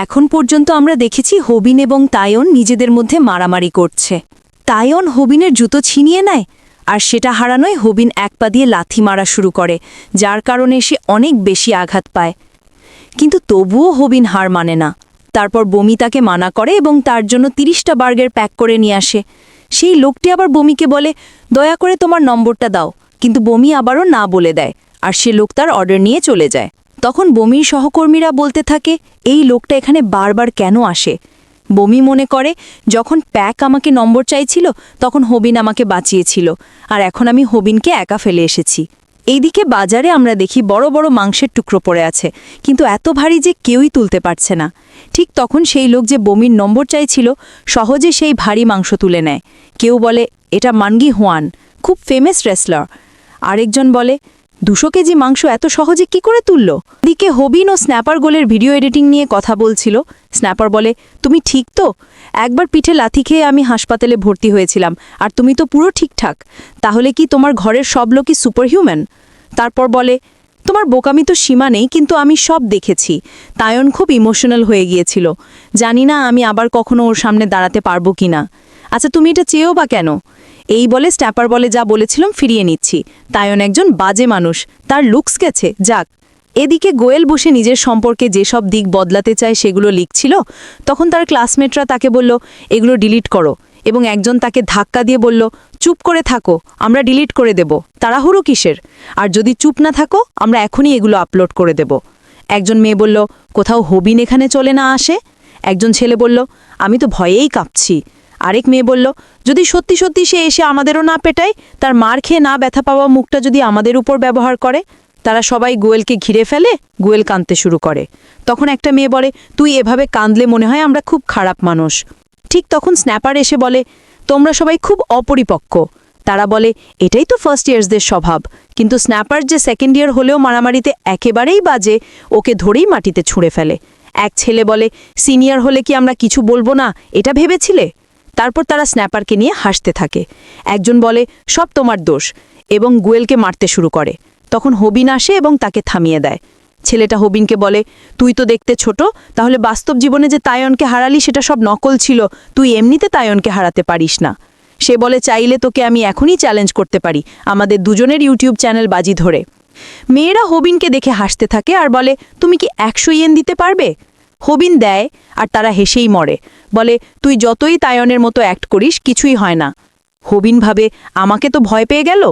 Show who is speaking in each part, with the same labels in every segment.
Speaker 1: এখন পর্যন্ত আমরা দেখেছি হবিন এবং তায়ন নিজেদের মধ্যে মারামারি করছে। তায়ন হবিনের জুতো ছিনিয়ে নেয়, আর সেটা হারানোয় হবিন এক পা দিয়ে লাথি মারা শুরু করে, যার কারণে সে অনেক বেশি আঘাত পায়। কিন্তু তবুও হবিন হার মানে না। তারপর বমি তাকে মানা করে এবং তার জন্য 30টা বার্গার প্যাক করে নিয়ে আসে। সেই লোকটি আবার বমিকে বলে, দয়া করে তোমার নম্বরটা দাও, কিন্তু বমি আবারও না বলে দেয়, আর সে লোক তার অর্ডার নিয়ে চলে যায়। তখন বমির সহকর্মীরা বলতে থাকে, এই লোকটা এখানে বারবার কেন আসে? বমি মনে করে, যখন প্যাক আমাকে নম্বর চাইছিল তখন হবিন আমাকে বাঁচিয়েছিল, আর এখন আমি হবিনকে একা ফেলে এসেছি। এইদিকে বাজারে আমরা দেখি বড় বড় মাংসের টুকরো পড়ে আছে, কিন্তু এত ভারী যে কেউই তুলতে পারছে না। ঠিক তখন সেই লোক যে বমির নম্বর চাইছিল সহজে সেই ভারী মাংস তুলে নেয়। কেউ বলে, এটা মানগি হুয়ান, খুব ফেমাস রেসলার। আরেকজন বলে, 200 কেজি মাংস এত সহজে কি করে তুলল? দিকে হবিন ও স্ন্যাপার গোলের ভিডিও এডিটিং নিয়ে কথা বলছিল। স্ন্যাপার বলে, তুমি ঠিক তো? একবার পিঠে লাথি খেয়ে আমি হাসপাতালে ভর্তি হয়েছিলাম, আর তুমি তো পুরো ঠিকঠাক। তাহলে কি তোমার ঘরের সব লোকই সুপারহিউম্যান? তারপর বলে, তোমার বোকামি তো সীমা নেই, কিন্তু আমি সব দেখেছি। তায়ন খুব ইমোশনাল হয়ে গিয়েছিল। জানি না আমি আবার কখনো ওর সামনে দাঁড়াতে পারবো কিনা। আচ্ছা, তুমি এটা চেয়েও বা কেন? এই বলে স্ট্যাপার বলে, যা বলেছিলাম ফিরিয়ে নিচ্ছি। তায়ন একজন বাজে মানুষ, তার লুকস গেছে, যাক। এদিকে গোয়েল বসে নিজের সম্পর্কে যেসব দিক বদলাতে চায় সেগুলো লিখছিল। তখন তার ক্লাসমেটরা তাকে বলল, এগুলো ডিলিট করো, এবং একজন তাকে ধাক্কা দিয়ে বলল, চুপ করে থাকো, আমরা ডিলিট করে দেব, তাড়াহুড়ো কিসের? আর যদি চুপ না থাকো আমরা এখনই এগুলো আপলোড করে দেব। একজন মেয়ে বলল, কোথাও হবিন এখানে চলে না আসে? একজন ছেলে বলল, আমি তো ভয়েই কাঁপছি। আরেক মেয়ে বলল, যদি সত্যি সত্যি সে এসে আমাদেরও না পেটায়, তার মার খেয়ে না ব্যথা পাওয়া মুখটা যদি আমাদের উপর ব্যবহার করে। তারা সবাই গোয়েলকে ঘিরে ফেলে। গোয়েল কাঁদতে শুরু করে। তখন একটা মেয়ে বলে, তুই এভাবে কাঁদলে মনে হয় আমরা খুব খারাপ মানুষ। ঠিক তখন স্ন্যাপার এসে বলে, তোমরা সবাই খুব অপরিপক্ক। তারা বলে, এটাই তো ফার্স্ট ইয়ার্সদের স্বভাব। কিন্তু স্ন্যাপার যে সেকেন্ড ইয়ার হলেও মারামারিতে একেবারেই বাজে, ওকে ধরেই মাটিতে ছুঁড়ে ফেলে। এক ছেলে বলে, সিনিয়র হলে কি আমরা কিছু বলবো না, এটা ভেবেছিলে? তারপর তারা স্ন্যাপারকে নিয়ে হাসতে থাকে। একজন বলে, সব তোমার দোষ, এবং গোয়েলকে মারতে শুরু করে। তখন হবিন আসে এবং তাকে থামিয়ে দেয়। ছেলেটা হবিনকে বলে, তুই তো দেখতে ছোট, তাহলে বাস্তব জীবনে যে তায়নকে হারালি সেটা সব নকল ছিল, তুই এমনিতে তায়নকে হারাতে পারিস না। সে বলে, চাইলে তোকে আমি এখনই চ্যালেঞ্জ করতে পারি, আমাদের দুজনের ইউটিউব চ্যানেল বাজি ধরে। মেয়েরা হবিনকে দেখে হাসতে থাকে আর বলে, তুমি কি 100 ইয়েন দিতে পারবে? হবিন দেয়, আর তারা হেসেই মরে। বলে, তুই যতই তায়নের মতো অ্যাক্ট করিস কিছুই হয় না। হবিন ভাবে, আমাকে তো ভয় পেয়ে গেল।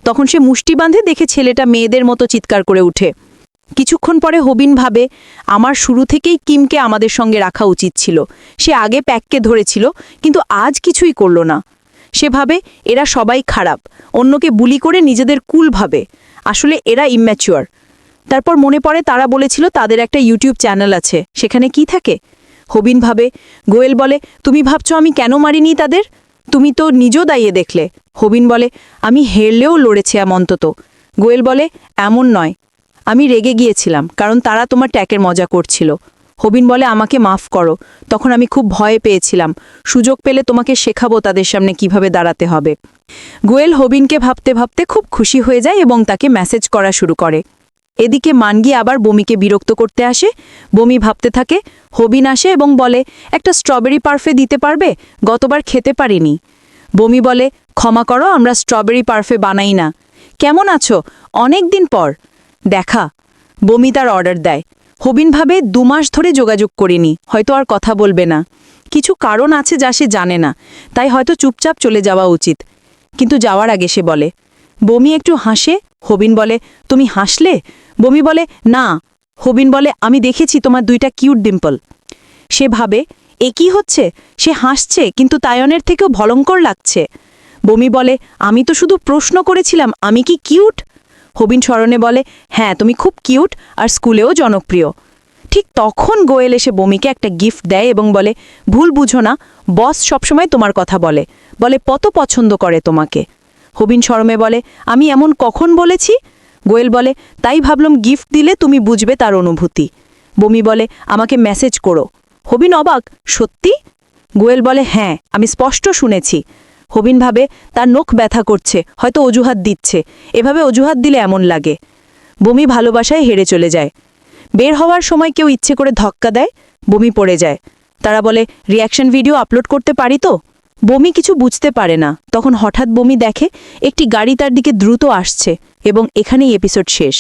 Speaker 1: তখন সে মুষ্টি বাঁধে, দেখে ছেলেটা মেয়েদের মতো চিৎকার করে উঠে। কিছুক্ষণ পরে হবিন ভাবে, আমার শুরু থেকেই কিমকে আমাদের সঙ্গে রাখা উচিত ছিল। সে আগে প্যাককে ধরেছিল, কিন্তু আজ কিছুই করল না। সে ভাবে, এরা সবাই খারাপ, অন্যকে বুলি করে নিজেদের কুল ভাবে। আসলে এরা ইম্যাচুয়ার। তারপর মনে পড়ে তারা বলেছিল তাদের একটা ইউটিউব চ্যানেল আছে, সেখানে কি থাকে? হবিন ভাবে। গোয়েল বলে, তুমি ভাবছো আমি কেন মারিনি তাদের? তুমি তো নিজও দাঁড়িয়ে দেখলে। হবিন বলে, আমি হেরলেও লড়েছি অন্তত। গোয়েল বলে, এমন নয়, আমি রেগে গিয়েছিলাম, কারণ তারা তোমার ট্যাকের মজা করছিল। হবিন বলে, আমাকে মাফ করো, তখন আমি খুব ভয় পেয়েছিলাম। সুযোগ পেলে তোমাকে শেখাবো তাদের সামনে কিভাবে দাঁড়াতে হবে। গোয়েল হবিনকে ভাবতে ভাবতে খুব খুশি হয়ে যায় এবং তাকে মেসেজ করা শুরু করে। এদিকে মানগি আবার বমিকে বিরক্ত করতে আসে। বমি ভাবতে থাকে। হবিন আসে এবং বলে, একটা স্ট্রবেরি পারফে দিতে পারবে? গতবার খেতে পারিনি। বমি বলে, ক্ষমা করো, আমরা স্ট্রবেরি পারফে বানাই না। কেমন আছো? অনেক দিন পর দেখা। বমি তার অর্ডার দেয়। হবিন ভাবে, 2 মাস ধরে যোগাযোগ করিনি, হয়তো আর কথা বলবে না। কিছু কারণ আছে যা সে জানে না, তাই হয়তো চুপচাপ চলে যাওয়া উচিত। কিন্তু যাওয়ার আগে সে বলে, বমি একটু হাসে। হবিন বলে, তুমি হাসলে? বমি বলে, না। হবিন বলে, আমি দেখেছি তোমার 2টা কিউট ডিম্পল। সে ভাবে, এ কি হচ্ছে? সে হাসছে, কিন্তু তায়নের থেকেও ভয়ঙ্কর লাগছে। বমি বলে, আমি তো শুধু প্রশ্ন করেছিলাম, আমি কি কিউট? হবিন স্মরণে বলে, হ্যাঁ তুমি খুব কিউট, আর স্কুলেও জনপ্রিয়। ঠিক তখন গোয়েল এসে বমিকে একটা গিফট দেয় এবং বলে, ভুল বুঝো না, বস সবসময় তোমার কথা বলে, কত পছন্দ করে তোমাকে। হবিন শরমে বলে, আমি এমন কখন বলেছি? গোয়েল বলে, তাই ভাবলাম গিফট দিলে তুমি বুঝবে তার অনুভূতি। বমি বলে, আমাকে মেসেজ করো। হবিন অবাক, সত্যি? গোয়েল বলে, হ্যাঁ, আমি স্পষ্ট শুনেছি। হবিন ভাবে, তার নখ ব্যথা করছে, হয়তো অজুহাত দিচ্ছে। এভাবে অজুহাত দিলে এমন লাগে। বমি ভালোবাসায় হেরে চলে যায়। বের হওয়ার সময় কেউ ইচ্ছে করে ধক্কা দেয়। বমি পড়ে যায়। তারা বলে, রিঅ্যাকশন ভিডিও আপলোড করতে পারি তো? বমি কিছু বুঝতে পারে না, তখন হঠাৎ বমি দেখে একটি গাড়ি তার দিকে দ্রুত আসছে এবং এখানেই এপিসোড শেষ।